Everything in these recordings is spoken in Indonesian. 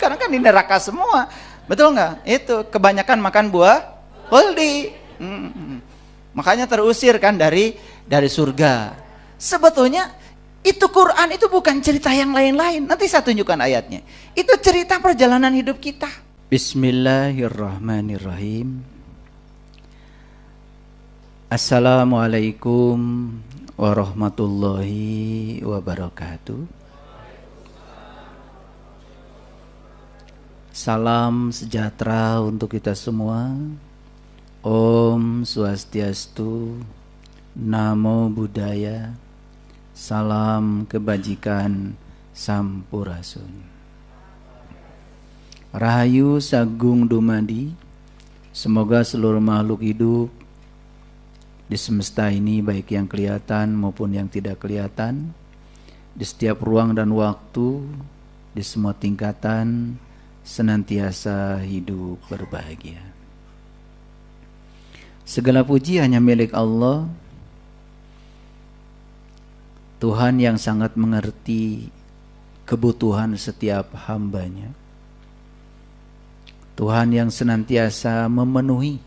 sekarang kan di neraka semua. Betul nggak? Itu kebanyakan makan buah khuldi. Makanya terusir kan dari surga. Sebetulnya itu Quran itu bukan cerita yang lain-lain. Nanti saya tunjukkan ayatnya. Itu cerita perjalanan hidup kita. Bismillahirrahmanirrahim. Assalamualaikum warahmatullahi wabarakatuh. Salam sejahtera untuk kita semua. Om Swastiastu, Namo Buddhaya, salam kebajikan sampurasun. Rahayu Sagung Dumadi. Semoga seluruh makhluk hidup di semesta ini, baik yang kelihatan maupun yang tidak kelihatan, di setiap ruang dan waktu, di semua tingkatan, senantiasa hidup berbahagia. Segala puji hanya milik Allah, Tuhan yang sangat mengerti kebutuhan setiap hambanya, Tuhan yang senantiasa memenuhi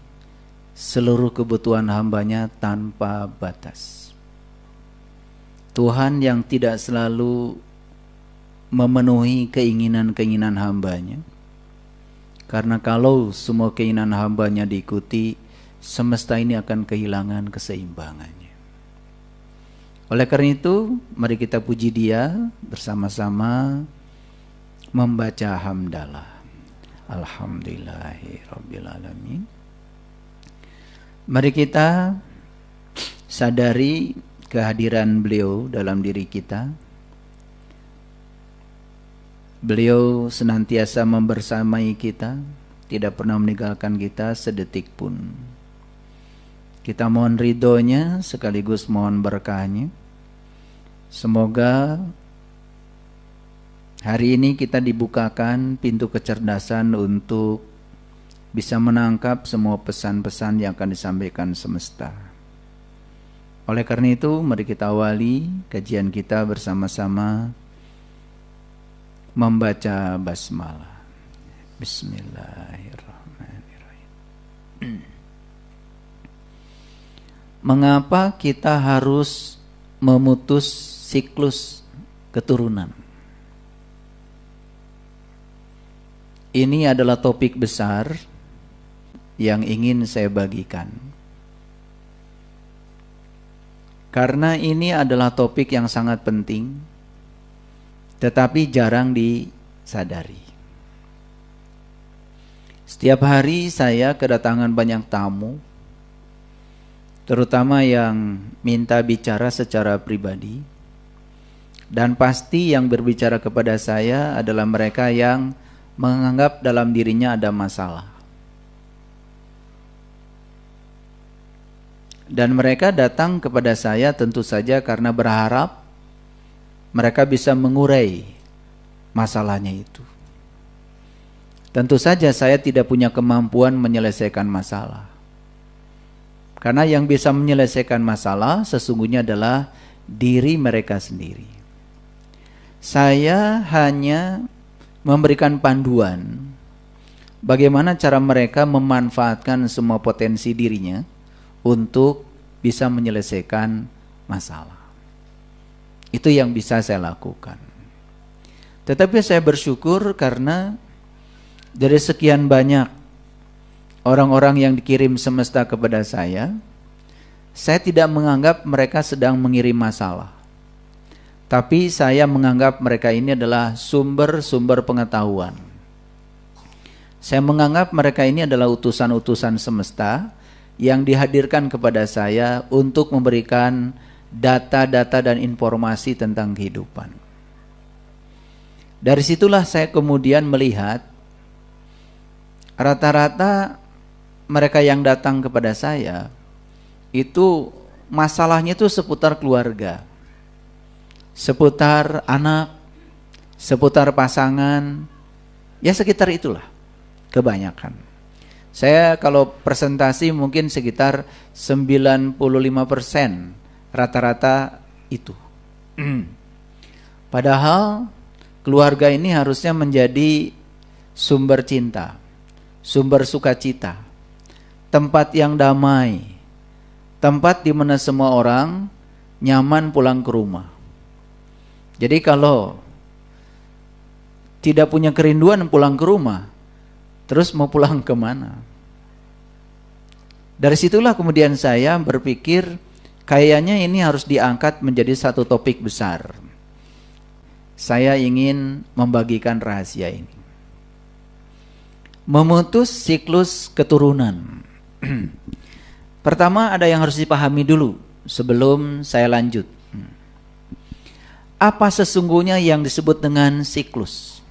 seluruh kebutuhan hambanya tanpa batas, Tuhan yang tidak selalu memenuhi keinginan-keinginan hambanya, karena kalau semua keinginan hambanya diikuti, semesta ini akan kehilangan keseimbangannya. Oleh karena itu, mari kita puji Dia bersama-sama membaca hamdalah. Alhamdulillahirabbil alamin. Mari kita sadari kehadiran beliau dalam diri kita. Beliau senantiasa membersamai kita, tidak pernah meninggalkan kita sedetik pun. Kita mohon ridhonya sekaligus mohon berkahnya. Semoga hari ini kita dibukakan pintu kecerdasan untuk bisa menangkap semua pesan-pesan yang akan disampaikan semesta. Oleh karena itu, mari kita awali kajian kita bersama-sama membaca basmalah. Bismillahirrahmanirrahim. Mengapa kita harus memutus siklus keturunan? Ini adalah topik besar yang ingin saya bagikan. Karena ini adalah topik yang sangat penting, tetapi jarang disadari. Setiap hari saya kedatangan banyak tamu, terutama yang minta bicara secara pribadi, dan pasti yang berbicara kepada saya adalah mereka yang menganggap dalam dirinya ada masalah. Dan mereka datang kepada saya tentu saja karena berharap mereka bisa mengurai masalahnya itu. Tentu saja saya tidak punya kemampuan menyelesaikan masalah. Karena yang bisa menyelesaikan masalah sesungguhnya adalah diri mereka sendiri. Saya hanya memberikan panduan bagaimana cara mereka memanfaatkan semua potensi dirinya untuk bisa menyelesaikan masalah. Itu yang bisa saya lakukan. Tetapi saya bersyukur karena dari sekian banyak orang-orang yang dikirim semesta kepada saya tidak menganggap mereka sedang mengirim masalah. Tapi saya menganggap mereka ini adalah sumber-sumber pengetahuan. Saya menganggap mereka ini adalah utusan-utusan semesta yang dihadirkan kepada saya untuk memberikan data-data dan informasi tentang kehidupan. Dari situlah saya kemudian melihat rata-rata mereka yang datang kepada saya itu masalahnya itu seputar keluarga, seputar anak, seputar pasangan, ya sekitar itulah kebanyakan. Saya kalau presentasi mungkin sekitar 95% rata-rata itu. Padahal keluarga ini harusnya menjadi sumber cinta, sumber sukacita, tempat yang damai, tempat di mana semua orang nyaman pulang ke rumah. Jadi kalau tidak punya kerinduan pulang ke rumah, terus mau pulang kemana? Dari situlah kemudian saya berpikir, kayaknya ini harus diangkat menjadi satu topik besar. Saya ingin membagikan rahasia ini. Memutus siklus keturunan. Pertama, ada yang harus dipahami dulu sebelum saya lanjut. Apa sesungguhnya yang disebut dengan siklus?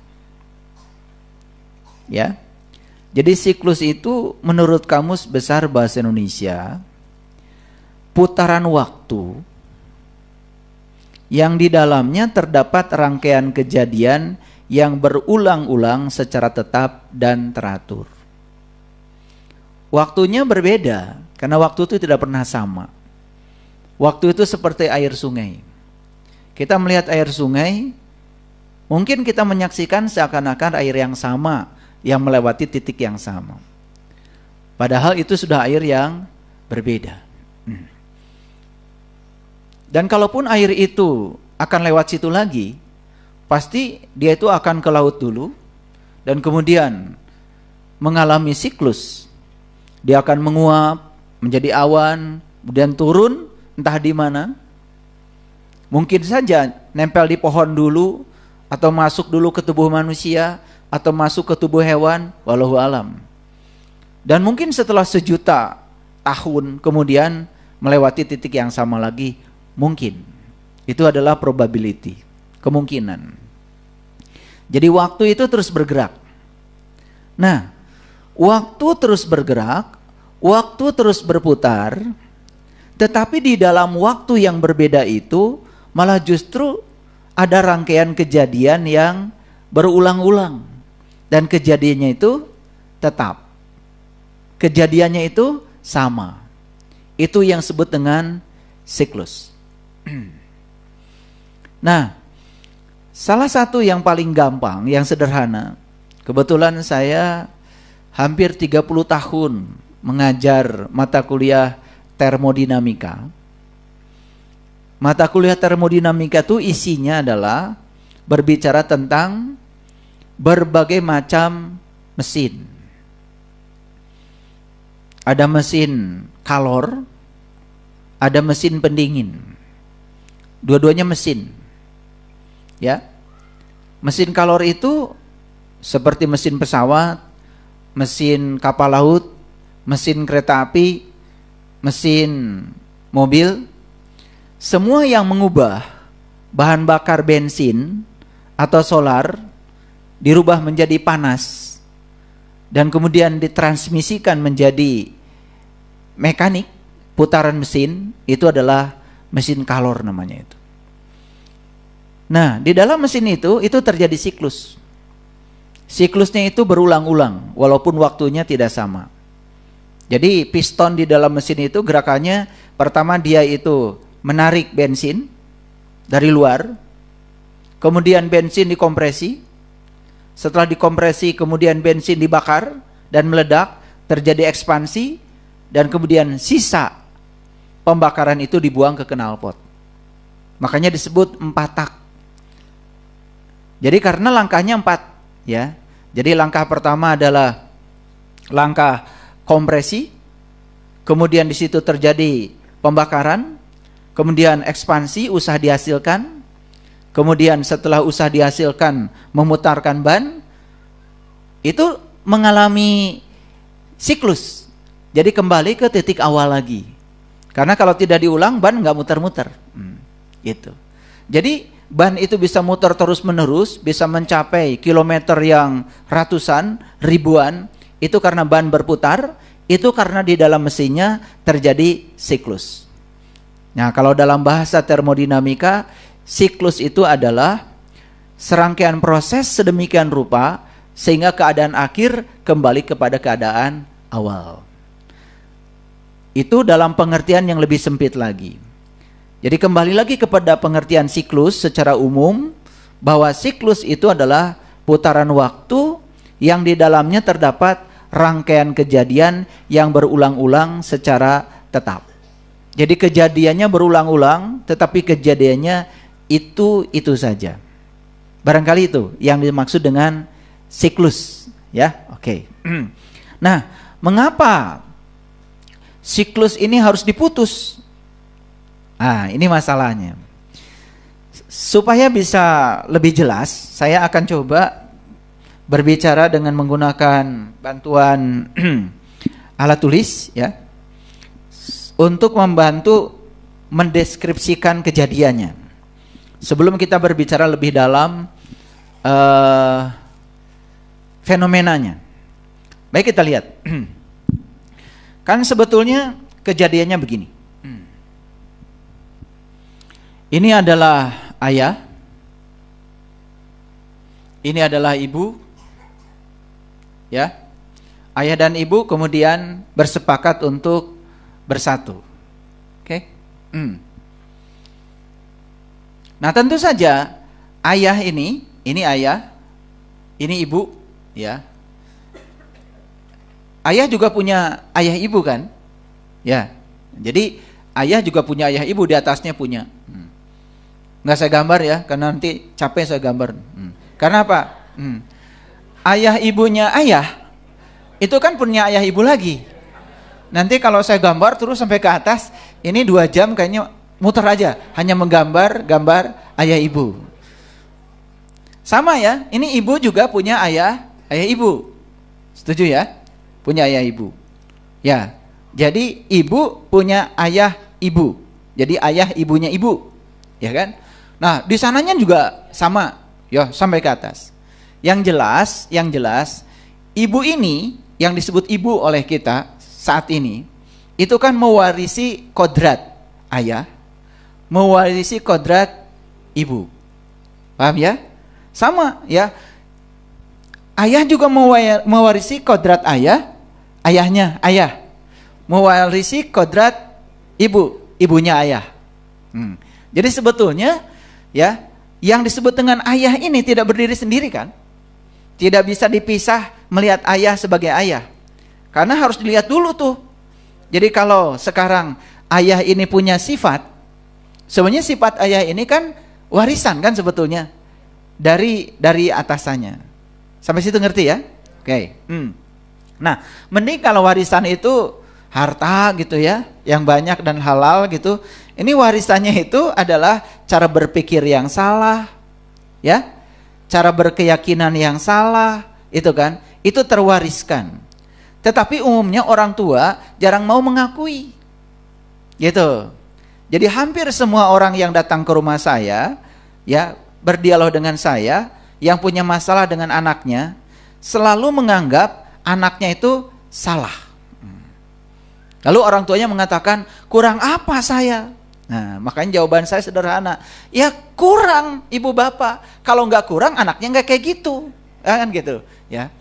Ya. Jadi siklus itu menurut Kamus Besar Bahasa Indonesia, putaran waktu yang di dalamnya terdapat rangkaian kejadian yang berulang-ulang secara tetap dan teratur. Waktunya berbeda, karena waktu itu tidak pernah sama. Waktu itu seperti air sungai. Kita melihat air sungai, mungkin kita menyaksikan seakan-akan air yang sama, yang melewati titik yang sama. Padahal itu sudah air yang berbeda. Dan kalaupun air itu akan lewat situ lagi, pasti dia itu akan ke laut dulu, dan kemudian mengalami siklus. Dia akan menguap menjadi awan, kemudian turun entah di mana. Mungkin saja nempel di pohon dulu, atau masuk dulu ke tubuh manusia, atau masuk ke tubuh hewan, wallahu alam. Dan mungkin setelah 1.000.000 tahun kemudian melewati titik yang sama lagi, mungkin. Itu adalah probability, kemungkinan. Jadi waktu itu terus bergerak. Nah, waktu terus bergerak, waktu terus berputar, tetapi di dalam waktu yang berbeda itu malah justru ada rangkaian kejadian yang berulang-ulang. Dan kejadiannya itu tetap. Kejadiannya itu sama. Itu yang disebut dengan siklus. Nah, salah satu yang paling gampang, yang sederhana. Kebetulan saya hampir 30 tahun mengajar mata kuliah termodinamika. Mata kuliah termodinamika itu isinya adalah berbicara tentang berbagai macam mesin. Ada mesin kalor, ada mesin pendingin. Dua-duanya mesin. Ya. Mesin kalor itu seperti mesin pesawat, mesin kapal laut, mesin kereta api, mesin mobil. Semua yang mengubah bahan bakar bensin atau solar dirubah menjadi panas dan kemudian ditransmisikan menjadi mekanik, putaran mesin, itu adalah mesin kalor namanya itu. Nah, di dalam mesin itu terjadi siklus. Siklusnya itu berulang-ulang walaupun waktunya tidak sama. Jadi piston di dalam mesin itu gerakannya, pertama dia itu menarik bensin dari luar, kemudian bensin dikompresi. Setelah dikompresi kemudian bensin dibakar dan meledak, terjadi ekspansi, dan kemudian sisa pembakaran itu dibuang ke knalpot. Makanya disebut 4 tak. Jadi karena langkahnya 4, ya. Jadi langkah pertama adalah langkah kompresi, kemudian di situ terjadi pembakaran, kemudian ekspansi, usaha dihasilkan. Kemudian setelah usaha dihasilkan memutarkan ban, itu mengalami siklus. Jadi kembali ke titik awal lagi. Karena kalau tidak diulang ban nggak muter-muter. Gitu. Jadi ban itu bisa muter terus menerus, bisa mencapai kilometer yang ratusan, ribuan. Itu karena ban berputar, itu karena di dalam mesinnya terjadi siklus. Nah, kalau dalam bahasa termodinamika, siklus itu adalah serangkaian proses sedemikian rupa sehingga keadaan akhir kembali kepada keadaan awal. Itu dalam pengertian yang lebih sempit lagi. Jadi kembali lagi kepada pengertian siklus secara umum, bahwa siklus itu adalah putaran waktu yang di dalamnya terdapat rangkaian kejadian yang berulang-ulang secara tetap. Jadi kejadiannya berulang-ulang, tetapi kejadiannya itu saja. Barangkali itu yang dimaksud dengan siklus, ya. Oke. Nah, mengapa siklus ini harus diputus? Nah, ini masalahnya. Supaya bisa lebih jelas, saya akan coba berbicara dengan menggunakan bantuan alat tulis, ya, untuk membantu mendeskripsikan kejadiannya. Sebelum kita berbicara lebih dalam fenomenanya. Baik, kita lihat. Kan sebetulnya kejadiannya begini. Ini adalah ayah. Ini adalah ibu. Ya. Ayah dan ibu kemudian bersepakat untuk bersatu. Oke? Nah, tentu saja ayah ini ayah, ini ibu, ya. Ayah juga punya ayah ibu kan? Ya. Jadi ayah juga punya ayah ibu, di atasnya punya. Nggak saya gambar ya, karena nanti capek saya gambar. Karena apa? Ayah ibunya ayah itu kan punya ayah ibu lagi. Nanti kalau saya gambar terus sampai ke atas, ini 2 jam kayaknya muter aja, hanya menggambar ayah ibu. Sama ya, ini ibu juga punya ayah ibu. Setuju ya? Punya ayah ibu. Ya. Jadi ibu punya ayah ibu. Jadi ayah ibunya ibu. Ya kan? Nah, di sananya juga sama. Ya, sampai ke atas. Yang jelas, ibu ini yang disebut ibu oleh kita saat ini, itu kan mewarisi kodrat ayah, mewarisi kodrat ibu. Paham ya? Sama ya. Ayah juga mewarisi kodrat ayahnya ayah. Mewarisi kodrat ibunya ayah. Jadi sebetulnya ya, yang disebut dengan ayah ini tidak berdiri sendiri kan? Tidak bisa dipisah melihat ayah sebagai ayah. Karena harus dilihat dulu tuh. Jadi kalau sekarang ayah ini punya sifat, sebenarnya sifat ayah ini kan warisan kan sebetulnya dari atasannya. Sampai situ ngerti ya? Oke. Nah, mending kalau warisan itu harta gitu ya, yang banyak dan halal gitu. Ini warisannya itu adalah cara berpikir yang salah, ya, cara berkeyakinan yang salah, itu kan, itu terwariskan. Tetapi umumnya orang tua jarang mau mengakui, gitu. Jadi hampir semua orang yang datang ke rumah saya, ya, berdialog dengan saya, yang punya masalah dengan anaknya, selalu menganggap anaknya itu salah. Lalu orang tuanya mengatakan, kurang apa saya? Nah, makanya jawaban saya sederhana. Ya kurang ibu bapak. Kalau nggak kurang, anaknya nggak kayak gitu. Kan gitu. Ya.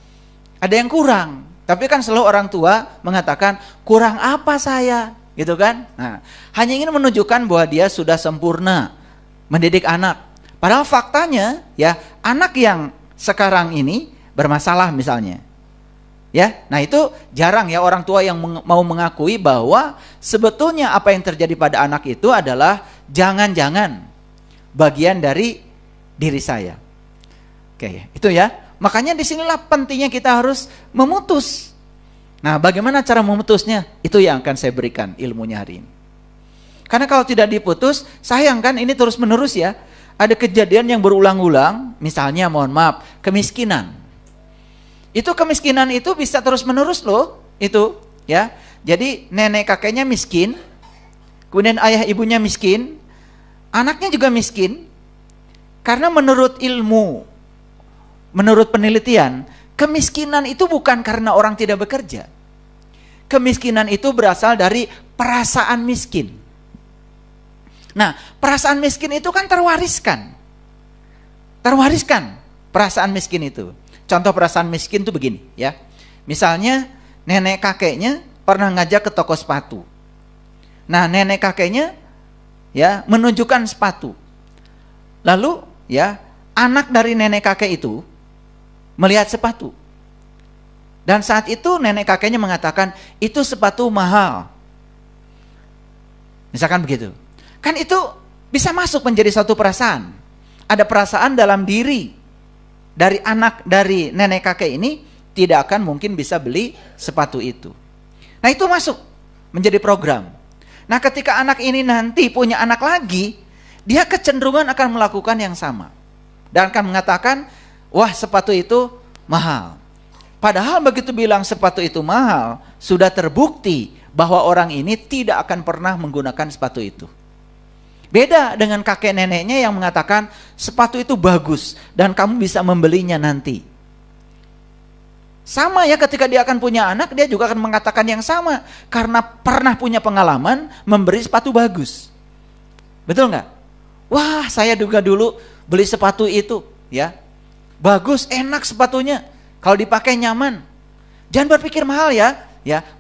Ada yang kurang. Tapi kan selalu orang tua mengatakan, kurang apa saya? Gitu kan. Nah, hanya ingin menunjukkan bahwa dia sudah sempurna mendidik anak. Padahal faktanya, ya, anak yang sekarang ini bermasalah misalnya. Ya, nah itu jarang ya orang tua yang mau mengakui bahwa sebetulnya apa yang terjadi pada anak itu adalah jangan-jangan bagian dari diri saya. Oke, itu ya. Makanya disinilah pentingnya kita harus memutus. Nah, bagaimana cara memutusnya? Itu yang akan saya berikan ilmunya hari ini. Karena kalau tidak diputus, sayang kan ini terus menerus ya. Ada kejadian yang berulang-ulang, misalnya mohon maaf, kemiskinan. Itu kemiskinan itu bisa terus menerus loh, itu ya. Jadi nenek kakeknya miskin, kemudian ayah ibunya miskin, anaknya juga miskin. Karena menurut ilmu, menurut penelitian, kemiskinan itu bukan karena orang tidak bekerja. Kemiskinan itu berasal dari perasaan miskin. Nah, perasaan miskin itu kan terwariskan. Terwariskan perasaan miskin itu. Contoh perasaan miskin itu begini ya. Misalnya nenek kakeknya pernah ngajak ke toko sepatu. Nah, nenek kakeknya ya menunjukkan sepatu. Lalu ya anak dari nenek kakek itu melihat sepatu. Dan saat itu nenek kakeknya mengatakan, itu sepatu mahal. Misalkan begitu. Kan itu bisa masuk menjadi suatu perasaan. Ada perasaan dalam diri dari anak dari nenek kakek ini tidak akan mungkin bisa beli sepatu itu. Nah itu masuk menjadi program. Nah ketika anak ini nanti punya anak lagi, dia kecenderungan akan melakukan yang sama. Dan akan mengatakan, wah sepatu itu mahal. Padahal begitu bilang sepatu itu mahal, sudah terbukti bahwa orang ini tidak akan pernah menggunakan sepatu itu. Beda dengan kakek neneknya yang mengatakan sepatu itu bagus dan kamu bisa membelinya nanti. Sama ya ketika dia akan punya anak, dia juga akan mengatakan yang sama. Karena pernah punya pengalaman memberi sepatu bagus. Betul nggak? Wah saya juga dulu beli sepatu itu ya. Bagus, enak sepatunya. Kalau dipakai nyaman. Jangan berpikir mahal ya.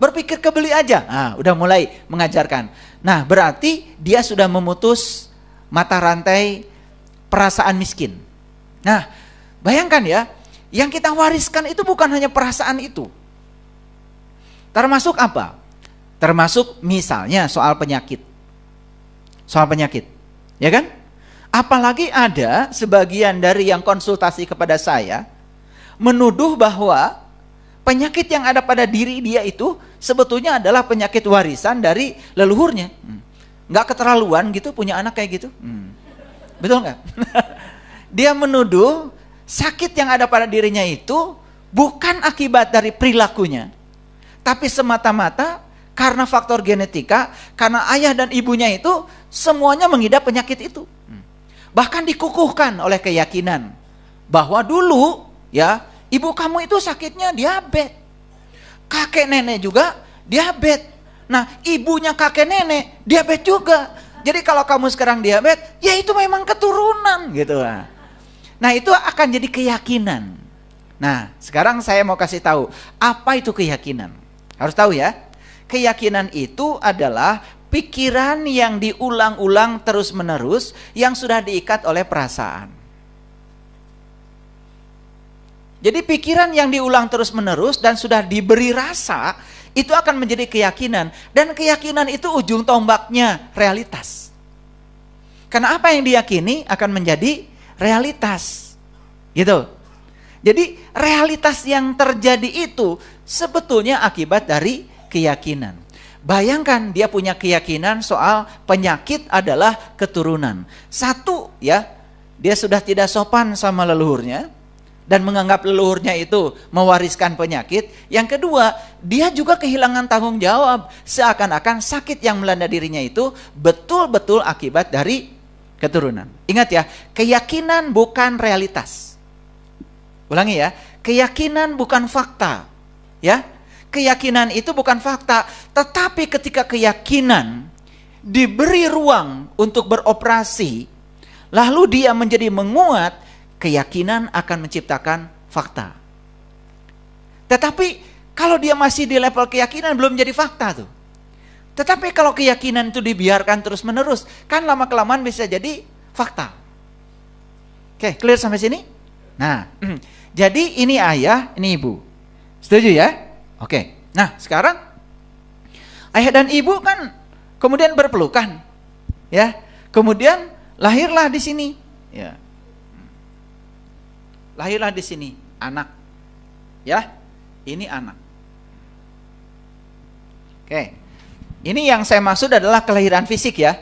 Berpikir kebeli aja. Nah, udah mulai mengajarkan. Nah, berarti dia sudah memutus mata rantai perasaan miskin. Nah, bayangkan ya, yang kita wariskan itu bukan hanya perasaan itu. Termasuk apa? Termasuk misalnya soal penyakit. Soal penyakit. Ya kan? Apalagi ada sebagian dari yang konsultasi kepada saya menuduh bahwa penyakit yang ada pada diri dia itu sebetulnya adalah penyakit warisan dari leluhurnya. Nggak keterlaluan gitu punya anak kayak gitu. Betul nggak? Dia menuduh sakit yang ada pada dirinya itu bukan akibat dari perilakunya, tapi semata-mata karena faktor genetika, karena ayah dan ibunya itu semuanya mengidap penyakit itu. Bahkan dikukuhkan oleh keyakinan bahwa dulu ya ibu kamu itu sakitnya diabetes. Kakek nenek juga diabetes. Nah, ibunya kakek nenek diabetes juga. Jadi kalau kamu sekarang diabetes, ya itu memang keturunan gitu. Nah, itu akan jadi keyakinan. Nah, sekarang saya mau kasih tahu, apa itu keyakinan? Harus tahu ya. Keyakinan itu adalah pikiran yang diulang-ulang terus-menerus yang sudah diikat oleh perasaan. Jadi pikiran yang diulang terus-menerus dan sudah diberi rasa, itu akan menjadi keyakinan. Dan keyakinan itu ujung tombaknya realitas. Karena apa yang diyakini akan menjadi realitas. Gitu. Jadi realitas yang terjadi itu sebetulnya akibat dari keyakinan. Bayangkan dia punya keyakinan soal penyakit adalah keturunan. Satu ya, dia sudah tidak sopan sama leluhurnya dan menganggap leluhurnya itu mewariskan penyakit. Yang kedua, dia juga kehilangan tanggung jawab, seakan-akan sakit yang melanda dirinya itu betul-betul akibat dari keturunan. Ingat ya, keyakinan bukan realitas. Ulangi ya, keyakinan bukan fakta. Ya, keyakinan itu bukan fakta, tetapi ketika keyakinan diberi ruang untuk beroperasi, lalu dia menjadi menguat, keyakinan akan menciptakan fakta. Tetapi kalau dia masih di level keyakinan belum jadi fakta tuh. Tetapi kalau keyakinan itu dibiarkan terus-menerus, kan lama-kelamaan bisa jadi fakta. Oke, clear sampai sini? Nah, jadi ini ayah, ini ibu. Setuju ya? Oke. Nah, sekarang ayah dan ibu kan kemudian berpelukan. Ya. Kemudian lahirlah di sini, ya. Lahirlah di sini anak. Ya. Ini anak. Oke. Ini yang saya maksud adalah kelahiran fisik ya.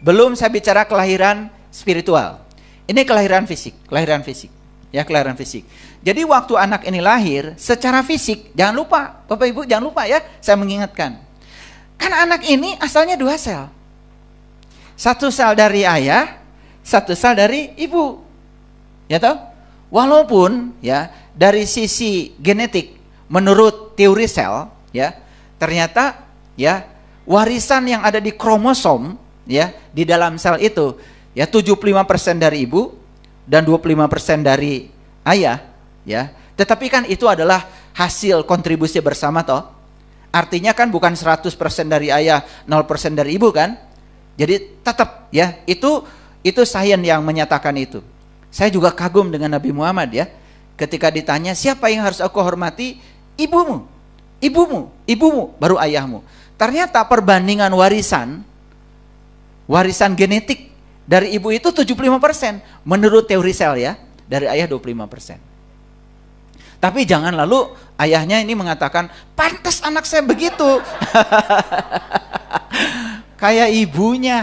Belum saya bicara kelahiran spiritual. Ini kelahiran fisik, kelahiran fisik. Ya, kelahiran fisik. Jadi waktu anak ini lahir, secara fisik, jangan lupa, Bapak Ibu jangan lupa ya, saya mengingatkan. Kan anak ini asalnya 2 sel. 1 sel dari ayah, 1 sel dari ibu. Ya toh? Walaupun ya dari sisi genetik menurut teori sel ya, ternyata ya warisan yang ada di kromosom ya di dalam sel itu ya 75% dari ibu dan 25% dari ayah ya. Tetapi kan itu adalah hasil kontribusi bersama toh. Artinya kan bukan 100% dari ayah, 0% dari ibu kan? Jadi tetap ya, itu sains yang menyatakan itu. Saya juga kagum dengan Nabi Muhammad ya. Ketika ditanya siapa yang harus aku hormati, ibumu, ibumu, ibumu, baru ayahmu. Ternyata perbandingan warisan genetik dari ibu itu 75%. Menurut teori sel ya, dari ayah 25%. Tapi jangan lalu ayahnya ini mengatakan, pantas anak saya begitu. Kayak ibunya,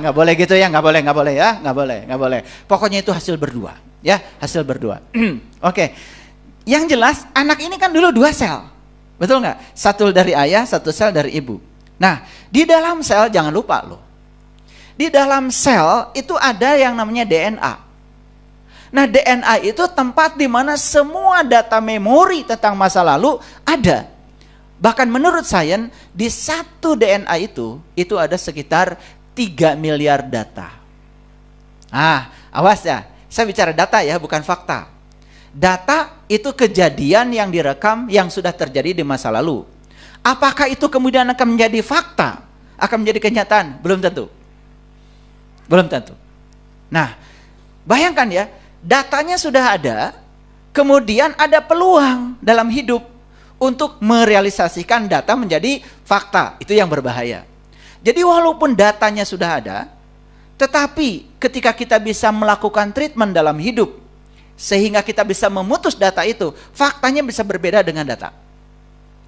nggak boleh gitu ya, nggak boleh ya, nggak boleh. Pokoknya itu hasil berdua, ya, hasil berdua. Oke, yang jelas anak ini kan dulu 2 sel, betul nggak? Satu dari ayah, satu sel dari ibu. Nah, di dalam sel jangan lupa loh, di dalam sel itu ada yang namanya DNA. Nah, DNA itu tempat di mana semua data memori tentang masa lalu ada. Bahkan menurut sains, di satu DNA itu ada sekitar 3 miliar data. Awas ya, saya bicara data ya, bukan fakta. Data itu kejadian yang direkam yang sudah terjadi di masa lalu. Apakah itu kemudian akan menjadi fakta? Akan menjadi kenyataan? Belum tentu. Belum tentu. Nah, bayangkan ya, datanya sudah ada, kemudian ada peluang dalam hidup untuk merealisasikan data menjadi fakta. Itu yang berbahaya. Jadi walaupun datanya sudah ada, tetapi ketika kita bisa melakukan treatment dalam hidup, sehingga kita bisa memutus data itu, faktanya bisa berbeda dengan data.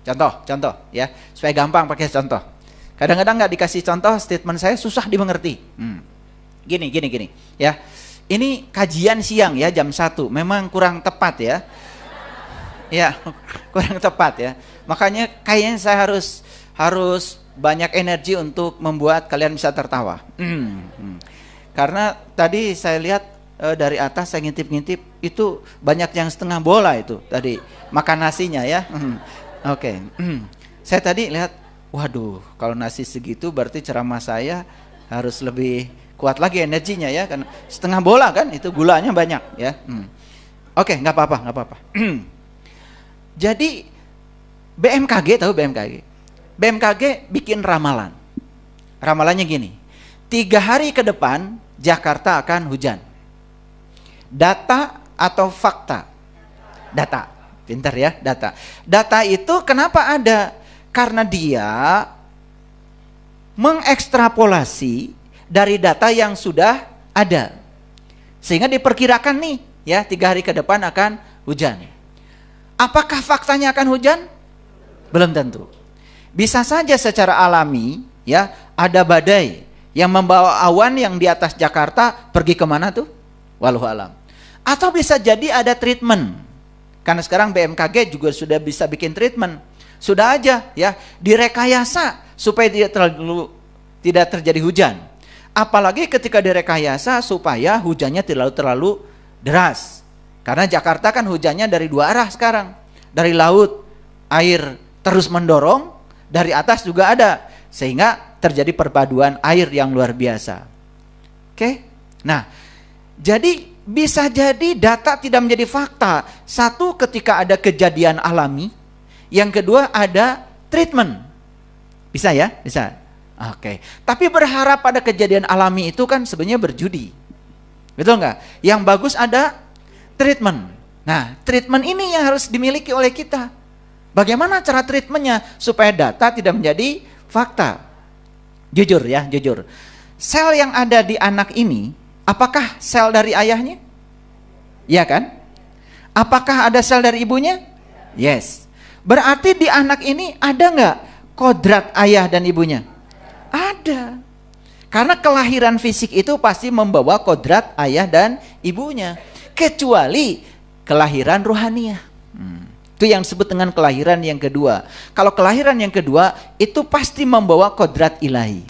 Contoh ya, supaya gampang pakai contoh. Kadang-kadang nggak dikasih contoh, statement saya susah dimengerti. Gini ya. Ini kajian siang ya, jam 1. Memang kurang tepat ya. Ya, kurang tepat ya. Makanya kayaknya saya harus banyak energi untuk membuat kalian bisa tertawa. Karena tadi saya lihat dari atas saya ngintip-ngintip, itu banyak yang setengah bola itu tadi makan nasinya ya. Oke. Saya tadi lihat, waduh, kalau nasi segitu berarti ceramah saya harus lebih kuat lagi energinya ya, kan setengah bola kan, itu gulanya banyak ya. Oke, nggak apa-apa. Jadi BMKG, tahu BMKG? BMKG bikin ramalan. Ramalannya gini, 3 hari ke depan Jakarta akan hujan. Data atau fakta? Data. Pintar ya, data. Data itu kenapa ada? Karena dia mengekstrapolasi dari data yang sudah ada, sehingga diperkirakan nih ya 3 hari ke depan akan hujan. Apakah faktanya akan hujan? Belum tentu. Bisa saja secara alami ya, ada badai yang membawa awan yang di atas Jakarta pergi kemana tuh? Wallahu alam. Atau bisa jadi ada treatment, karena sekarang BMKG juga sudah bisa bikin treatment. Sudah aja ya, direkayasa supaya tidak terjadi hujan. Apalagi ketika direkayasa supaya hujannya tidak terlalu deras. Karena Jakarta kan hujannya dari 2 arah sekarang. Dari laut, air terus mendorong, dari atas juga ada. Sehingga terjadi perpaduan air yang luar biasa. Oke? Nah, jadi bisa jadi data tidak menjadi fakta. Satu, ketika ada kejadian alami. Yang kedua, ada treatment. Bisa ya? Bisa. Oke, tapi berharap pada kejadian alami itu kan sebenarnya berjudi. Betul nggak? Yang bagus ada treatment. Nah, treatment ini yang harus dimiliki oleh kita. Bagaimana cara treatmentnya supaya data tidak menjadi fakta? Jujur ya, jujur. Sel yang ada di anak ini, apakah sel dari ayahnya? Iya kan? Apakah ada sel dari ibunya? Yes. Berarti di anak ini ada nggak kodrat ayah dan ibunya? Ada. Karena kelahiran fisik itu pasti membawa kodrat ayah dan ibunya. Kecuali kelahiran rohaniah. Itu yang disebut dengan kelahiran yang kedua. Kalau kelahiran yang kedua itu pasti membawa kodrat ilahi.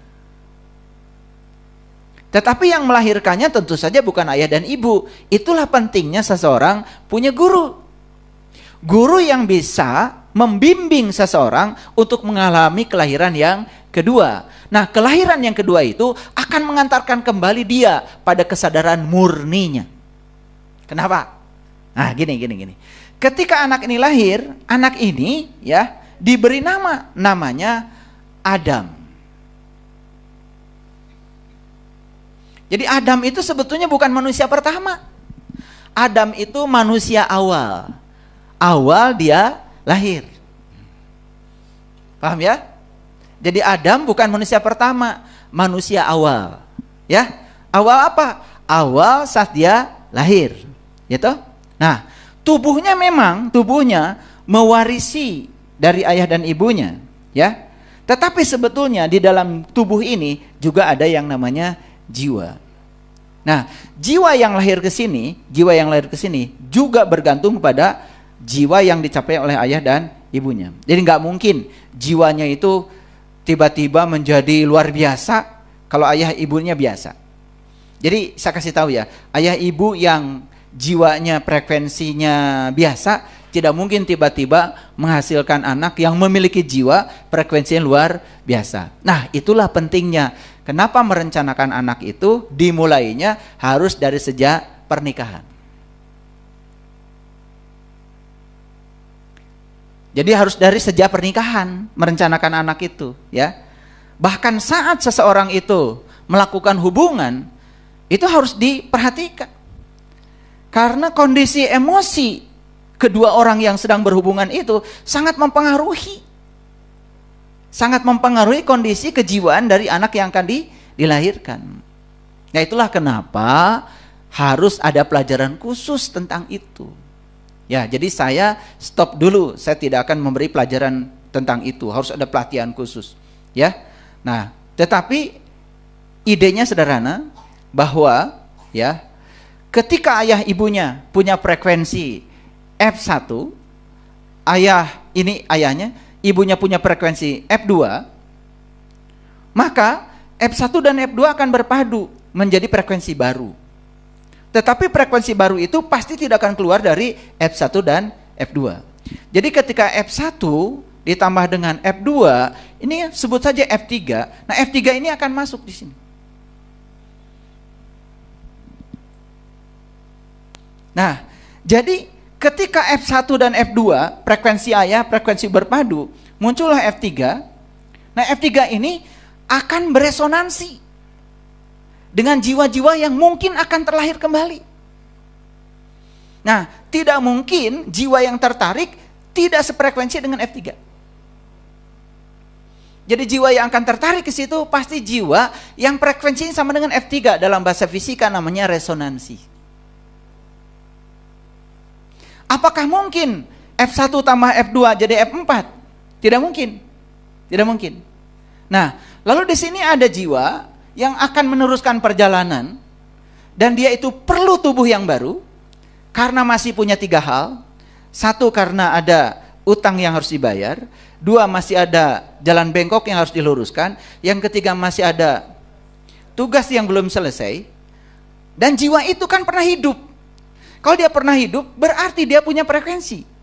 Tetapi yang melahirkannya tentu saja bukan ayah dan ibu. Itulah pentingnya seseorang punya guru. Guru yang bisa membimbing seseorang untuk mengalami kelahiran yang kedua. Nah, kelahiran yang kedua itu akan mengantarkan kembali dia pada kesadaran murninya. Kenapa? Nah, gini. Ketika anak ini lahir, anak ini ya diberi namanya Adam. Jadi Adam itu sebetulnya bukan manusia pertama. Adam itu manusia awal. Awal dia lahir. Paham ya? Jadi Adam bukan manusia pertama, manusia awal. Ya, awal apa? Awal saat dia lahir, gitu. Nah, tubuhnya mewarisi dari ayah dan ibunya, ya. Tetapi sebetulnya di dalam tubuh ini juga ada yang namanya jiwa. Nah, jiwa yang lahir ke sini juga bergantung pada jiwa yang dicapai oleh ayah dan ibunya. Jadi nggak mungkin jiwanya itu tiba-tiba menjadi luar biasa kalau ayah ibunya biasa. Jadi saya kasih tahu ya, ayah ibu yang jiwanya frekuensinya biasa tidak mungkin tiba-tiba menghasilkan anak yang memiliki jiwa frekuensinya luar biasa. Nah, itulah pentingnya kenapa merencanakan anak itu dimulainya harus dari sejak pernikahan. Jadi harus dari sejak pernikahan merencanakan anak itu, ya. Bahkan saat seseorang itu melakukan hubungan, itu harus diperhatikan. Karena kondisi emosi kedua orang yang sedang berhubungan itu sangat mempengaruhi. Sangat mempengaruhi kondisi kejiwaan dari anak yang akan dilahirkan. Nah, itulah kenapa harus ada pelajaran khusus tentang itu. Ya, jadi saya stop dulu. Saya tidak akan memberi pelajaran tentang itu. Harus ada pelatihan khusus. Ya. Nah, tetapi idenya sederhana bahwa ya, ketika ayah ibunya punya frekuensi F1, ayahnya, ibunya punya frekuensi F2, maka F1 dan F2 akan berpadu menjadi frekuensi baru. Tetapi frekuensi baru itu pasti tidak akan keluar dari F1 dan F2. Jadi ketika F1 ditambah dengan F2, ini sebut saja F3. Nah, F3 ini akan masuk di sini. Nah, jadi ketika F1 dan F2, frekuensi ayah, frekuensi berpadu, muncullah F3. Nah, F3 ini akan beresonansi dengan jiwa-jiwa yang mungkin akan terlahir kembali. Nah, tidak mungkin jiwa yang tertarik tidak sefrekuensi dengan F3. Jadi jiwa yang akan tertarik ke situ pasti jiwa yang frekuensinya sama dengan F3. Dalam bahasa fisika namanya resonansi. Apakah mungkin F1 tambah F2 jadi F4? Tidak mungkin. Tidak mungkin. Nah, lalu di sini ada jiwa yang akan meneruskan perjalanan, dan dia itu perlu tubuh yang baru karena masih punya 3 hal. 1, karena ada utang yang harus dibayar. 2, masih ada jalan bengkok yang harus diluruskan. Yang ketiga, masih ada tugas yang belum selesai. Dan jiwa itu kan pernah hidup. Kalau dia pernah hidup, berarti dia punya frekuensi.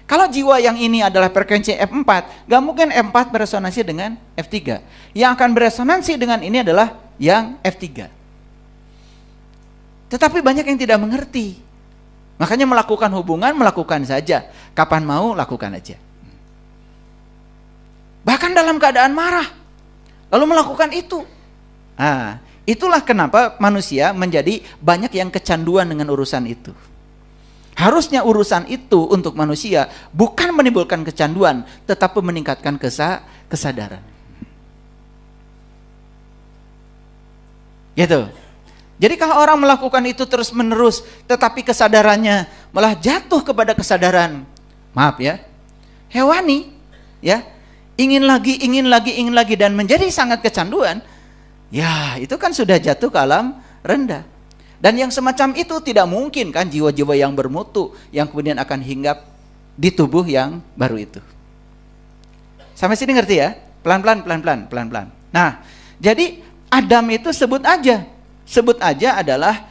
Kalau jiwa yang ini adalah frekuensi F4, gak mungkin F4 beresonansi dengan F3. Yang akan beresonansi dengan ini adalah yang F3. Tetapi banyak yang tidak mengerti. Makanya melakukan hubungan, melakukan saja. Kapan mau, lakukan aja. Bahkan dalam keadaan marah, lalu melakukan itu. Nah, itulah kenapa manusia menjadi banyak yang kecanduan dengan urusan itu. Harusnya urusan itu untuk manusia bukan menimbulkan kecanduan, tetapi meningkatkan kesadaran. Gitu. Jadi kalau orang melakukan itu terus-menerus, tetapi kesadarannya malah jatuh kepada kesadaran, maaf ya, hewani, ya, ingin lagi, dan menjadi sangat kecanduan, ya itu kan sudah jatuh ke alam rendah. Dan yang semacam itu tidak mungkin kan jiwa-jiwa yang bermutu yang kemudian akan hinggap di tubuh yang baru itu. Sampai sini ngerti ya? Pelan-pelan. Nah, jadi Adam itu sebut aja adalah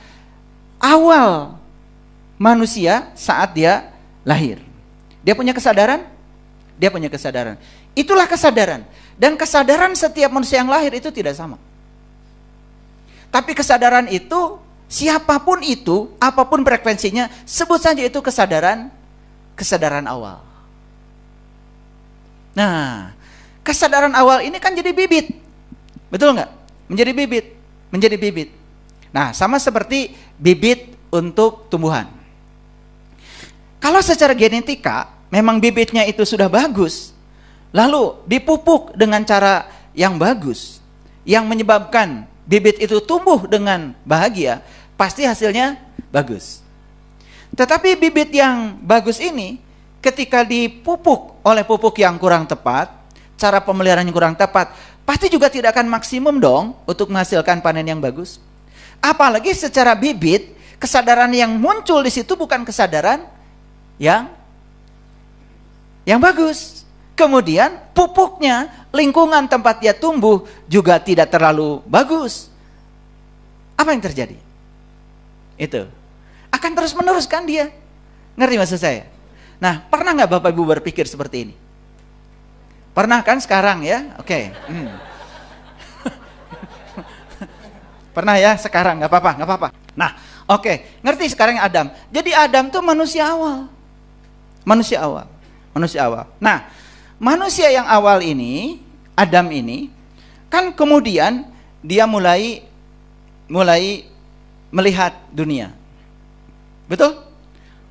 awal manusia saat dia lahir. Dia punya kesadaran? Dia punya kesadaran. Itulah kesadaran. Dan kesadaran setiap manusia yang lahir itu tidak sama. Tapi kesadaran itu siapapun itu, apapun frekuensinya, sebut saja itu kesadaran awal. Nah, kesadaran awal ini kan jadi bibit. Betul nggak? Menjadi bibit. Nah, sama seperti bibit untuk tumbuhan. Kalau secara genetika, memang bibitnya itu sudah bagus, lalu dipupuk dengan cara yang bagus, yang menyebabkan bibit itu tumbuh dengan bahagia, pasti hasilnya bagus. Tetapi bibit yang bagus ini ketika dipupuk oleh pupuk yang kurang tepat, cara pemeliharaan yang kurang tepat, pasti juga tidak akan maksimum dong untuk menghasilkan panen yang bagus. Apalagi secara bibit, kesadaran yang muncul di situ bukan kesadaran yang bagus. Kemudian pupuknya, lingkungan tempat dia tumbuh juga tidak terlalu bagus. Apa yang terjadi? Itu akan terus meneruskan dia. Ngerti maksud saya? Nah, pernah nggak Bapak Ibu berpikir seperti ini? Pernah kan sekarang ya? Oke. Pernah ya sekarang, nggak apa-apa. Nah, oke. Ngerti sekarang Adam. Jadi Adam tuh manusia awal. Nah, manusia yang awal ini, Adam ini, kan kemudian dia mulai melihat dunia. Betul?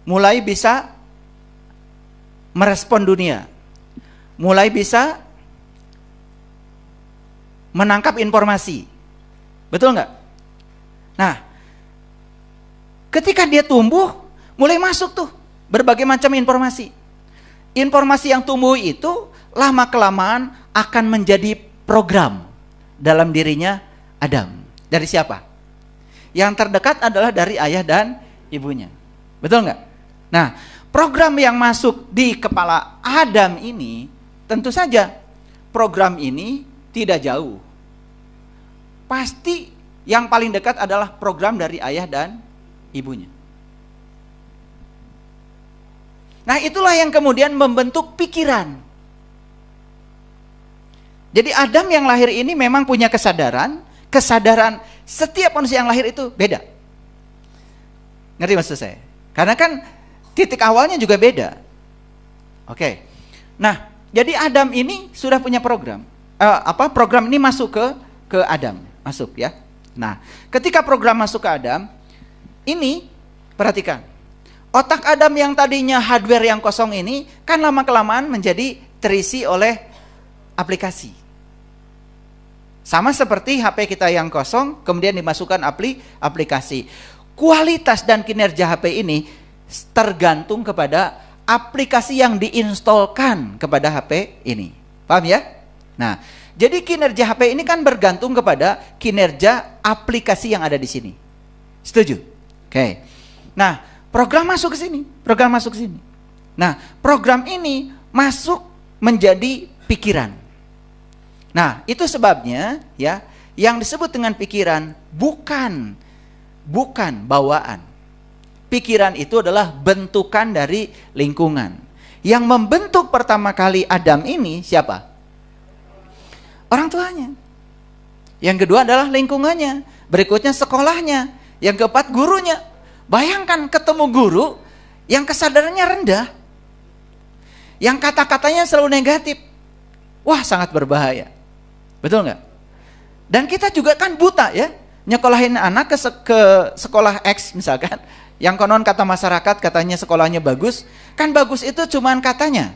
Mulai bisa merespon dunia. Mulai bisa menangkap informasi. Betul nggak? Nah, ketika dia tumbuh, mulai masuk tuh berbagai macam informasi. Informasi yang tumbuh itu lama-kelamaan akan menjadi program dalam dirinya Adam. Dari siapa? Yang terdekat adalah dari ayah dan ibunya. Betul nggak? Nah, program yang masuk di kepala Adam ini, tentu saja program ini tidak jauh. Pasti yang paling dekat adalah program dari ayah dan ibunya. Nah, itulah yang kemudian membentuk pikiran. Jadi Adam yang lahir ini memang punya kesadaran setiap manusia yang lahir itu beda. Ngerti maksud saya? Karena kan titik awalnya juga beda. Oke. Nah, jadi Adam ini sudah punya program. Program ini masuk ke Adam, masuk ya. Nah, ketika program masuk ke Adam, ini perhatikan. Otak Adam yang tadinya hardware yang kosong ini kan lama-kelamaan menjadi terisi oleh aplikasi. Sama seperti HP kita yang kosong kemudian dimasukkan aplikasi. Kualitas dan kinerja HP ini tergantung kepada aplikasi yang diinstalkan kepada HP ini. Paham ya? Nah, jadi kinerja HP ini kan bergantung kepada kinerja aplikasi yang ada di sini. Setuju? Oke. Nah, program masuk ke sini. Nah, program ini masuk menjadi pikiran. Nah, itu sebabnya ya, yang disebut dengan pikiran bukan bawaan. Pikiran itu adalah bentukan dari lingkungan. Yang membentuk pertama kali Adam ini siapa? Orang tuanya. Yang kedua adalah lingkungannya. Berikutnya sekolahnya. Yang keempat gurunya. Bayangkan ketemu guru yang kesadarannya rendah. Yang kata-katanya selalu negatif. Wah, sangat berbahaya. Betul nggak? Dan kita juga kan buta ya. Nyekolahin anak ke sekolah X misalkan. Yang konon kata masyarakat katanya sekolahnya bagus. Kan bagus itu cuman katanya.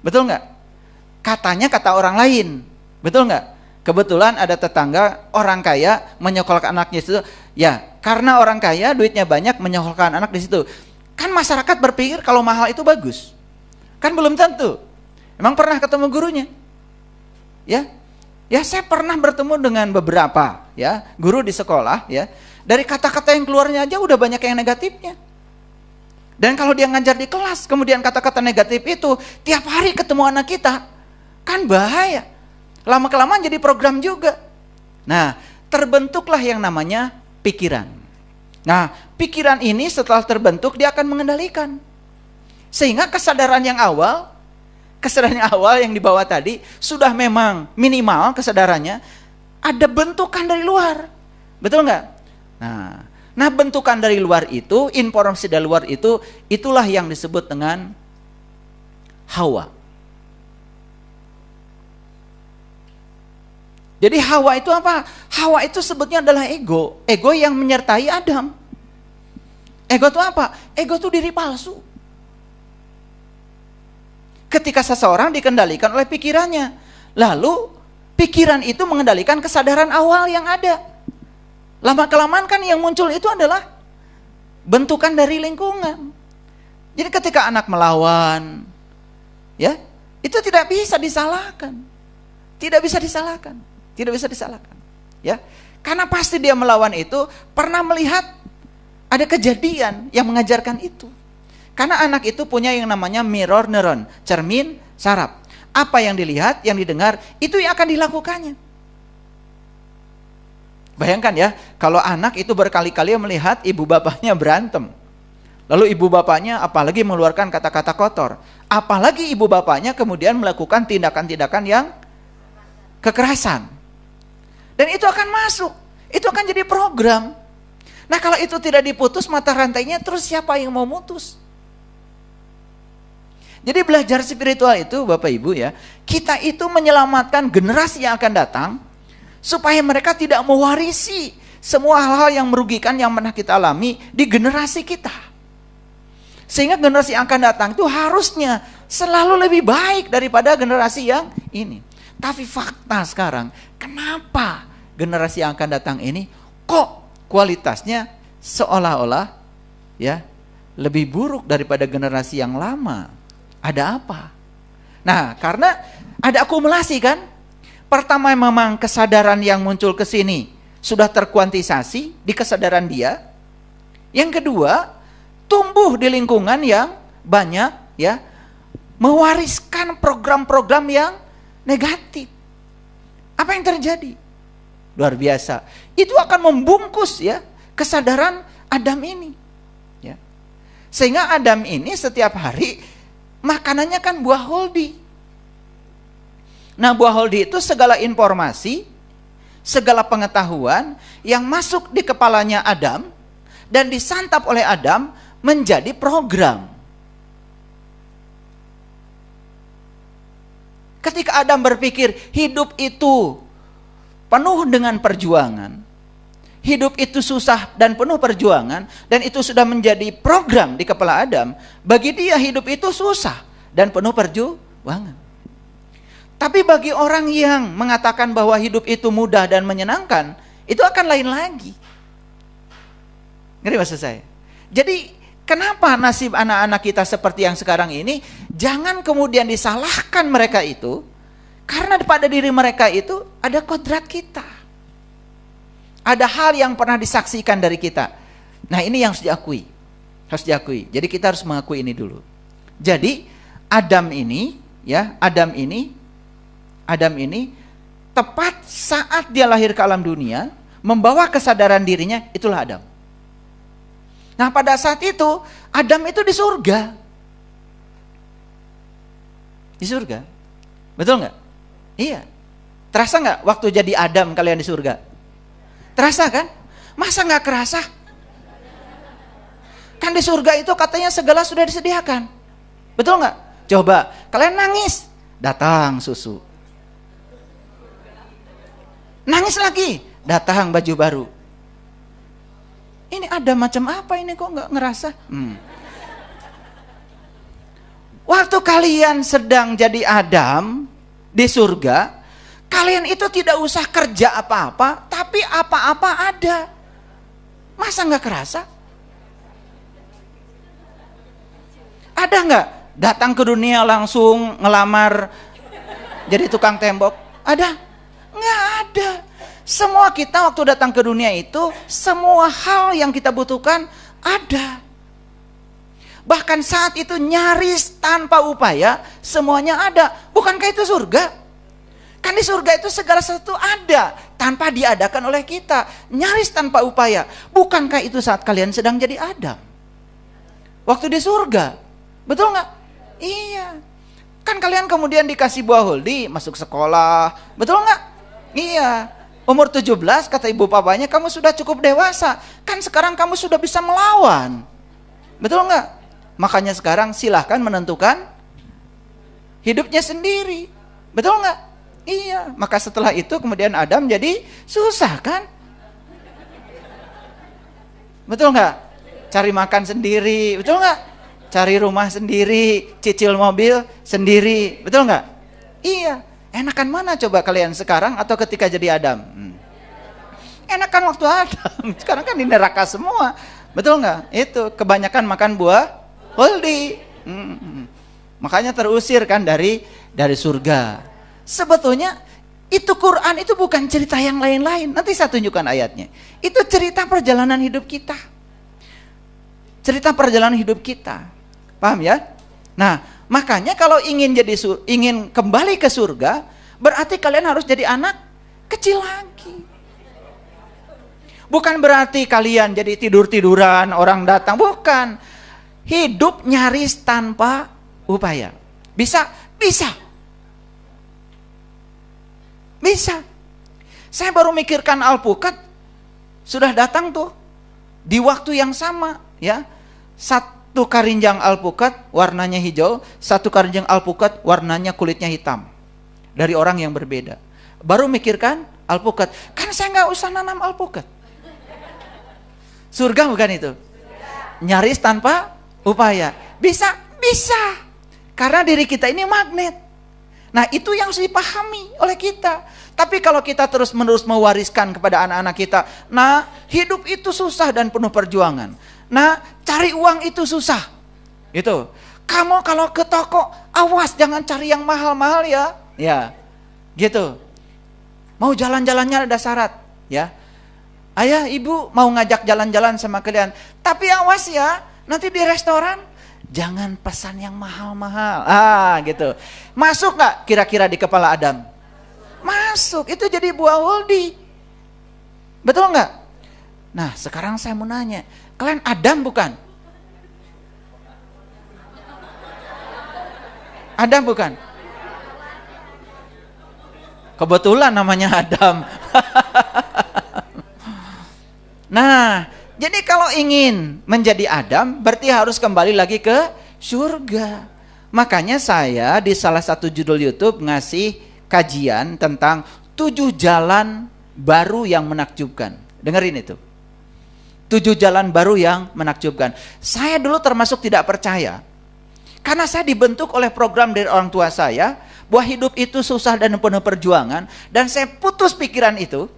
Betul nggak? Katanya kata orang lain. Betul nggak? Kebetulan ada tetangga orang kaya menyekolahkan anaknya itu. Ya, karena orang kaya duitnya banyak menyekolahkan anak di situ. Kan masyarakat berpikir kalau mahal itu bagus. Kan belum tentu. Emang pernah ketemu gurunya? Ya, saya pernah bertemu dengan beberapa ya guru di sekolah ya. Dari kata-kata yang keluarnya aja udah banyak yang negatifnya. Dan kalau dia ngajar di kelas, kemudian kata-kata negatif itu tiap hari ketemu anak kita, kan bahaya. Lama-kelamaan jadi program juga. Nah, terbentuklah yang namanya pikiran. Nah, pikiran ini setelah terbentuk dia akan mengendalikan. Sehingga kesadaran yang awal yang dibawa tadi sudah memang minimal kesadarannya, ada bentukan dari luar. Betul nggak? Nah, bentukan dari luar itu, informasi dari luar itu, itulah yang disebut dengan Hawa. Jadi Hawa itu apa? Hawa itu sebetulnya adalah ego. Ego yang menyertai Adam. Ego itu apa? Ego itu diri palsu. ketika seseorang dikendalikan oleh pikirannya. Lalu pikiran itu mengendalikan kesadaran awal yang ada. Lama-kelamaan kan yang muncul itu adalah bentukan dari lingkungan. Jadi ketika anak melawan, ya, itu tidak bisa disalahkan. Tidak bisa disalahkan. Tidak bisa disalahkan. Ya. Karena pasti dia melawan itu pernah melihat ada kejadian yang mengajarkan itu. Karena anak itu punya yang namanya mirror neuron, cermin saraf. Apa yang dilihat, yang didengar, itu yang akan dilakukannya. Bayangkan ya, kalau anak itu berkali-kali melihat ibu bapaknya berantem. Lalu ibu bapaknya apalagi mengeluarkan kata-kata kotor. Apalagi ibu bapaknya kemudian melakukan tindakan-tindakan yang kekerasan. Dan itu akan masuk. Itu akan jadi program. Nah kalau itu tidak diputus mata rantainya, terus siapa yang mau mutus? Jadi belajar spiritual itu Bapak Ibu ya, kita itu menyelamatkan generasi yang akan datang, supaya mereka tidak mewarisi semua hal-hal yang merugikan yang pernah kita alami di generasi kita. Sehingga generasi yang akan datang itu harusnya selalu lebih baik daripada generasi yang ini. Tapi fakta sekarang, kenapa generasi yang akan datang ini kok kualitasnya seolah-olah ya lebih buruk daripada generasi yang lama? Ada apa? Nah, karena ada akumulasi kan? Pertama memang kesadaran yang muncul ke sini sudah terkuantisasi di kesadaran dia. Yang kedua, tumbuh di lingkungan yang banyak ya, mewariskan program-program yang negatif. Apa yang terjadi? Luar biasa. Itu akan membungkus ya kesadaran Adam ini. Ya. Sehingga Adam ini setiap hari makanannya kan buah holdi. Nah, buah holdi itu segala informasi, segala pengetahuan yang masuk di kepalanya Adam dan disantap oleh Adam menjadi program. Ketika Adam berpikir hidup itu penuh dengan perjuangan, hidup itu susah dan penuh perjuangan, dan itu sudah menjadi program di kepala Adam, bagi dia hidup itu susah dan penuh perjuangan. Tapi bagi orang yang mengatakan bahwa hidup itu mudah dan menyenangkan, itu akan lain lagi. Ngerti maksud saya? Jadi kenapa nasib anak-anak kita seperti yang sekarang ini? Jangan kemudian disalahkan mereka itu, karena pada diri mereka itu ada kodrat kita. Ada hal yang pernah disaksikan dari kita. Nah ini yang harus diakui. Harus diakui. Jadi kita harus mengakui ini dulu. Jadi Adam ini, ya, Adam ini tepat saat dia lahir ke alam dunia, membawa kesadaran dirinya, itulah Adam. Nah pada saat itu, Adam itu di surga. Di surga. Betul nggak? Iya. Terasa nggak waktu jadi Adam kalian di surga? Terasa kan? Masa nggak kerasa? Kan di surga itu katanya segala sudah disediakan. Betul nggak? Coba, kalian nangis, datang susu. Nangis lagi, datang baju baru. Ini ada macam apa ini kok nggak ngerasa? Waktu kalian sedang jadi Adam di surga, kalian itu tidak usah kerja apa-apa, tapi apa-apa ada. Masa nggak kerasa? Ada nggak datang ke dunia langsung ngelamar jadi tukang tembok? Ada? Nggak ada. Semua kita waktu datang ke dunia itu, semua hal yang kita butuhkan ada. Bahkan saat itu nyaris tanpa upaya, semuanya ada. Bukankah itu surga? Kan di surga itu segala sesuatu ada tanpa diadakan oleh kita, nyaris tanpa upaya. Bukankah itu saat kalian sedang jadi Adam? Waktu di surga, betul nggak? Iya. Kan kalian kemudian dikasih buah holdi, masuk sekolah, betul nggak? Iya. Umur 17 kata ibu papanya kamu sudah cukup dewasa. Kan sekarang kamu sudah bisa melawan, betul nggak? Makanya sekarang silahkan menentukan hidupnya sendiri, betul nggak? Iya, maka setelah itu kemudian Adam jadi susah kan? Betul nggak? Cari makan sendiri, betul nggak? Cari rumah sendiri, cicil mobil sendiri, betul nggak? Iya, enakan mana coba kalian sekarang atau ketika jadi Adam? Enakan waktu Adam, sekarang kan di neraka semua, betul nggak? Itu kebanyakan makan buah holdi, makanya terusir kan dari surga. Sebetulnya itu Quran itu bukan cerita yang lain-lain. Nanti saya tunjukkan ayatnya. Itu cerita perjalanan hidup kita. Cerita perjalanan hidup kita. Paham ya? Nah, makanya kalau ingin kembali ke surga, berarti kalian harus jadi anak kecil lagi. Bukan berarti kalian jadi tidur-tiduran, orang datang, bukan. Hidup nyaris tanpa upaya. Bisa. Saya baru mikirkan alpukat sudah datang tuh di waktu yang sama, ya. Satu karinjang alpukat warnanya hijau, satu karinjang alpukat warnanya kulitnya hitam. Dari orang yang berbeda. Baru mikirkan alpukat. Kan saya nggak usah nanam alpukat. Surga bukan itu? Nyaris tanpa upaya. Bisa. Karena diri kita ini magnet. Nah, itu yang harus dipahami oleh kita. Tapi kalau kita terus-menerus mewariskan kepada anak-anak kita, nah, hidup itu susah dan penuh perjuangan. Nah, cari uang itu susah. Itu. Kamu kalau ke toko, awas jangan cari yang mahal-mahal ya. Ya. Gitu. Mau jalan-jalannya ada syarat, ya. Ayah, ibu mau ngajak jalan-jalan sama kalian. Tapi awas ya, nanti di restoran jangan pesan yang mahal-mahal. Gitu. Masuk gak kira-kira di kepala Adam? Masuk. Itu jadi buah holdi. Betul gak? Nah, sekarang saya mau nanya. Kalian Adam bukan? Adam bukan? Kebetulan namanya Adam. Nah, jadi kalau ingin menjadi Adam, berarti harus kembali lagi ke surga. Makanya saya di salah satu judul YouTube ngasih kajian tentang 7 jalan baru yang menakjubkan. Dengerin itu. 7 jalan baru yang menakjubkan. Saya dulu termasuk tidak percaya. Karena saya dibentuk oleh program dari orang tua saya, bahwa hidup itu susah dan penuh perjuangan. Dan saya putus pikiran itu.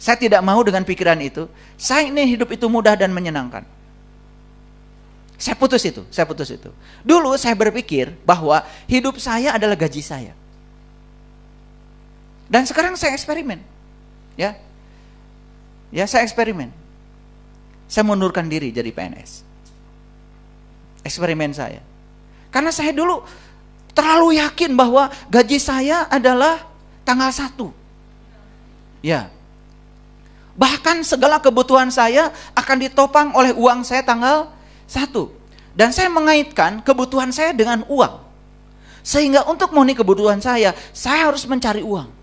Saya tidak mau dengan pikiran itu. Saya ingin hidup itu mudah dan menyenangkan. Saya putus itu. Dulu saya berpikir bahwa hidup saya adalah gaji saya. Dan sekarang saya eksperimen. Ya, saya eksperimen. Saya mundurkan diri jadi PNS. Eksperimen saya. Karena saya dulu terlalu yakin bahwa gaji saya adalah tanggal 1. Ya. Bahkan segala kebutuhan saya akan ditopang oleh uang saya tanggal 1. Dan saya mengaitkan kebutuhan saya dengan uang. Sehingga untuk memenuhi kebutuhan saya harus mencari uang.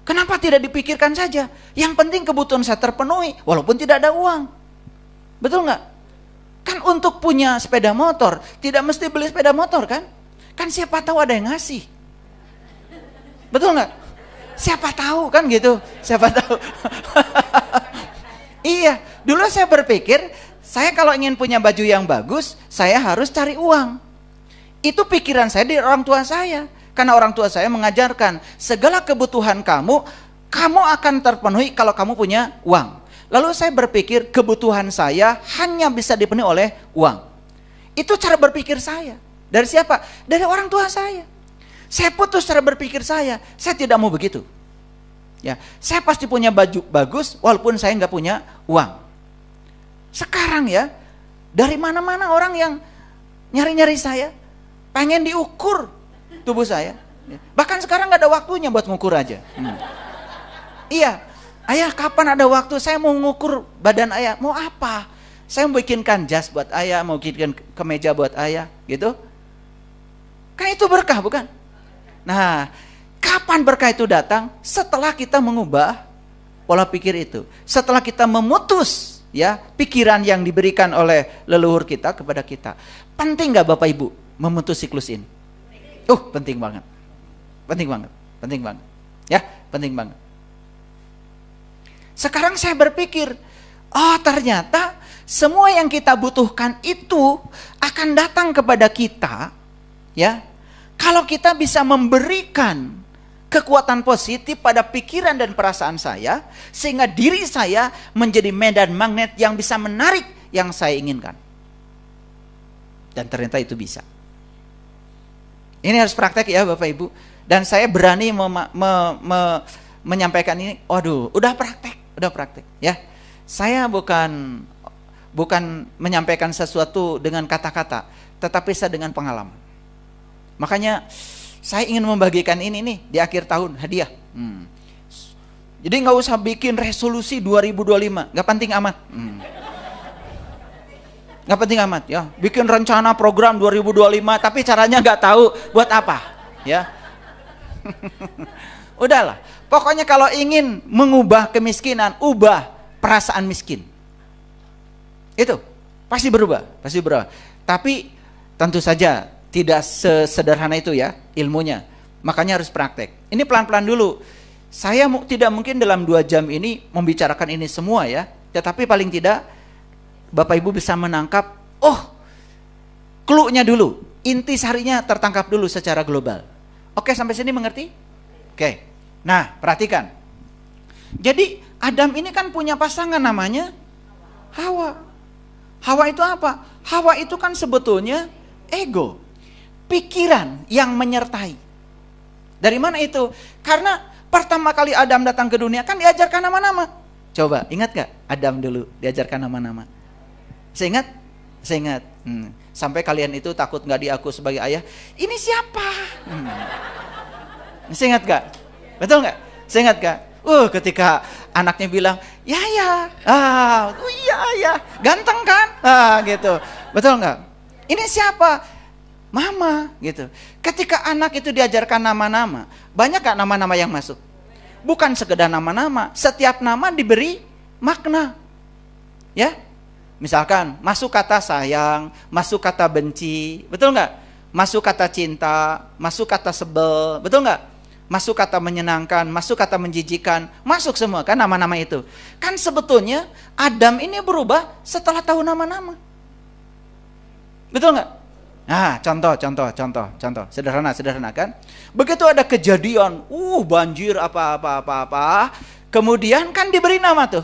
Kenapa tidak dipikirkan saja? Yang penting kebutuhan saya terpenuhi walaupun tidak ada uang. Betul nggak? Kan untuk punya sepeda motor tidak mesti beli sepeda motor kan? Kan siapa tahu ada yang ngasih. Betul nggak? Siapa tahu kan gitu, siapa tahu. Iya, dulu saya berpikir, saya kalau ingin punya baju yang bagus, saya harus cari uang. Itu pikiran saya di orang tua saya. Karena orang tua saya mengajarkan, segala kebutuhan kamu akan terpenuhi kalau kamu punya uang. Lalu saya berpikir, kebutuhan saya hanya bisa dipenuhi oleh uang. Itu cara berpikir saya. Dari siapa? Dari orang tua saya. Saya putus cara berpikir saya tidak mau begitu. Ya, saya pasti punya baju bagus walaupun saya nggak punya uang. Sekarang ya, dari mana-mana orang yang nyari-nyari saya, pengen diukur tubuh saya. Bahkan sekarang nggak ada waktunya buat ngukur aja. Iya, ayah kapan ada waktu? Saya mau ngukur badan ayah. Mau apa? Saya mau bikinkan jas buat ayah, mau bikinkan kemeja buat ayah, gitu. Kan itu berkah bukan? Nah, kapan berkah itu datang? Setelah kita mengubah pola pikir itu. Setelah kita memutus ya pikiran yang diberikan oleh leluhur kita kepada kita. Penting gak Bapak Ibu memutus siklus ini? Penting banget. Penting banget. Ya, penting banget. Sekarang saya berpikir, ternyata semua yang kita butuhkan itu akan datang kepada kita, ya. Kalau kita bisa memberikan kekuatan positif pada pikiran dan perasaan saya, sehingga diri saya menjadi medan magnet yang bisa menarik yang saya inginkan. Dan ternyata itu bisa. Ini harus praktek ya Bapak Ibu. Dan saya berani menyampaikan ini, waduh, udah praktek ya. Saya bukan menyampaikan sesuatu dengan kata-kata, tetapi saya dengan pengalaman. Makanya saya ingin membagikan ini nih di akhir tahun, hadiah. Jadi nggak usah bikin resolusi 2025, nggak penting amat. Nggak penting amat ya. Bikin rencana program 2025, tapi caranya nggak tahu buat apa, ya. Udahlah. Pokoknya kalau ingin mengubah kemiskinan, ubah perasaan miskin. Itu pasti berubah. Tapi tentu saja tidak sesederhana itu ya ilmunya. Makanya harus praktek. Ini pelan-pelan dulu. Saya tidak mungkin dalam 2 jam ini membicarakan ini semua ya. Tetapi paling tidak Bapak Ibu bisa menangkap, clue-nya dulu. Inti sarinya tertangkap dulu secara global. Oke, sampai sini mengerti? Oke. Nah, perhatikan. Jadi Adam ini kan punya pasangan namanya Hawa. Hawa itu apa? Hawa itu kan sebetulnya ego. Pikiran yang menyertai. Dari mana itu? Karena pertama kali Adam datang ke dunia kan diajarkan nama-nama. Coba, ingat gak Adam dulu diajarkan nama-nama? Saya ingat. Sampai kalian itu takut gak diaku sebagai ayah. Ini siapa? Saya ingat gak? Betul gak? Saya ingat gak? Ketika anaknya bilang, ya. Iya, ganteng kan? Gitu. Betul gak? Ini siapa? Mama, gitu. Ketika anak itu diajarkan nama-nama, banyak gak nama-nama yang masuk? Bukan sekedar nama-nama, setiap nama diberi makna. Ya? Misalkan, masuk kata sayang, masuk kata benci, betul nggak? Masuk kata cinta, masuk kata sebel, betul nggak? Masuk kata menyenangkan, masuk kata menjijikan, masuk semua kan nama-nama itu. Kan sebetulnya Adam ini berubah setelah tahu nama-nama. Betul nggak? Nah, contoh, sederhana kan? Begitu ada kejadian, banjir apa, kemudian kan diberi nama tuh.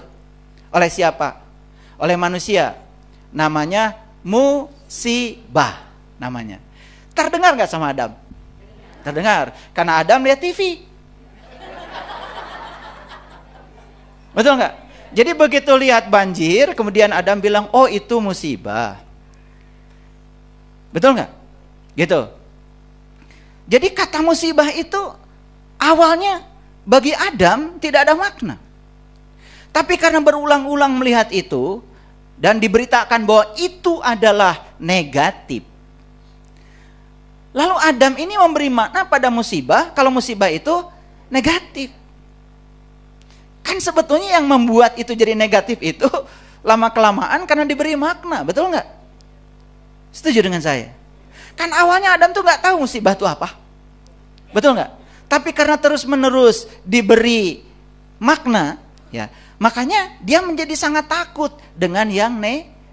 Oleh siapa? Oleh manusia. Namanya musibah namanya. Terdengar nggak sama Adam? Terdengar, karena Adam lihat TV. Betul nggak? Jadi begitu lihat banjir, kemudian Adam bilang, itu musibah. Betul nggak? Gitu. Jadi kata musibah itu awalnya bagi Adam tidak ada makna. Tapi karena berulang-ulang melihat itu dan diberitakan bahwa itu adalah negatif. Lalu Adam ini memberi makna pada musibah, kalau musibah itu negatif. Kan sebetulnya yang membuat itu jadi negatif itu lama-kelamaan karena diberi makna, betul nggak? Setuju dengan saya? Kan awalnya Adam tuh nggak tahu musibah itu apa, betul nggak? Tapi karena terus-menerus diberi makna, ya, makanya dia menjadi sangat takut dengan yang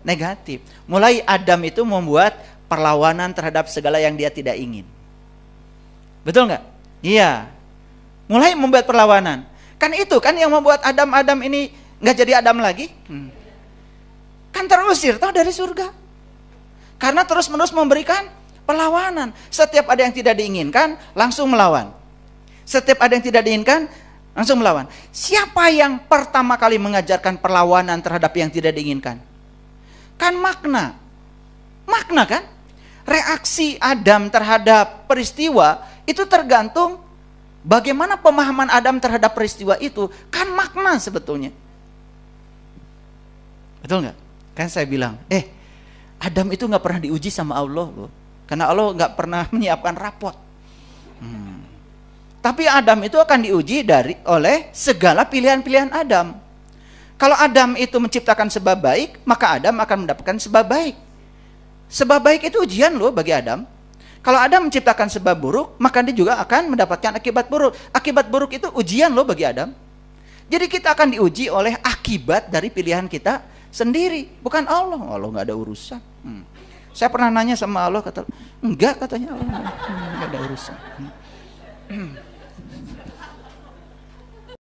negatif. Mulai Adam itu membuat perlawanan terhadap segala yang dia tidak ingin. Betul nggak? Iya. Mulai membuat perlawanan. Kan itu kan yang membuat Adam ini nggak jadi Adam lagi. Kan terusir toh dari surga. Karena terus-menerus memberikan perlawanan. Setiap ada yang tidak diinginkan, langsung melawan. Setiap ada yang tidak diinginkan, langsung melawan. Siapa yang pertama kali mengajarkan perlawanan terhadap yang tidak diinginkan? Kan makna. Makna kan? Reaksi Adam terhadap peristiwa itu tergantung bagaimana pemahaman Adam terhadap peristiwa itu. Kan makna sebetulnya. Betul nggak? Kan saya bilang, Adam itu nggak pernah diuji sama Allah loh. Karena Allah nggak pernah menyiapkan rapot. Tapi Adam itu akan diuji oleh segala pilihan-pilihan Adam. Kalau Adam itu menciptakan sebab baik, maka Adam akan mendapatkan sebab baik. Sebab baik itu ujian loh bagi Adam. Kalau Adam menciptakan sebab buruk, maka dia juga akan mendapatkan akibat buruk. Akibat buruk itu ujian loh bagi Adam. Jadi kita akan diuji oleh akibat dari pilihan kita sendiri, bukan Allah. Allah nggak ada urusan. Saya pernah nanya sama Allah, kata enggak, katanya Allah nggak ada urusan.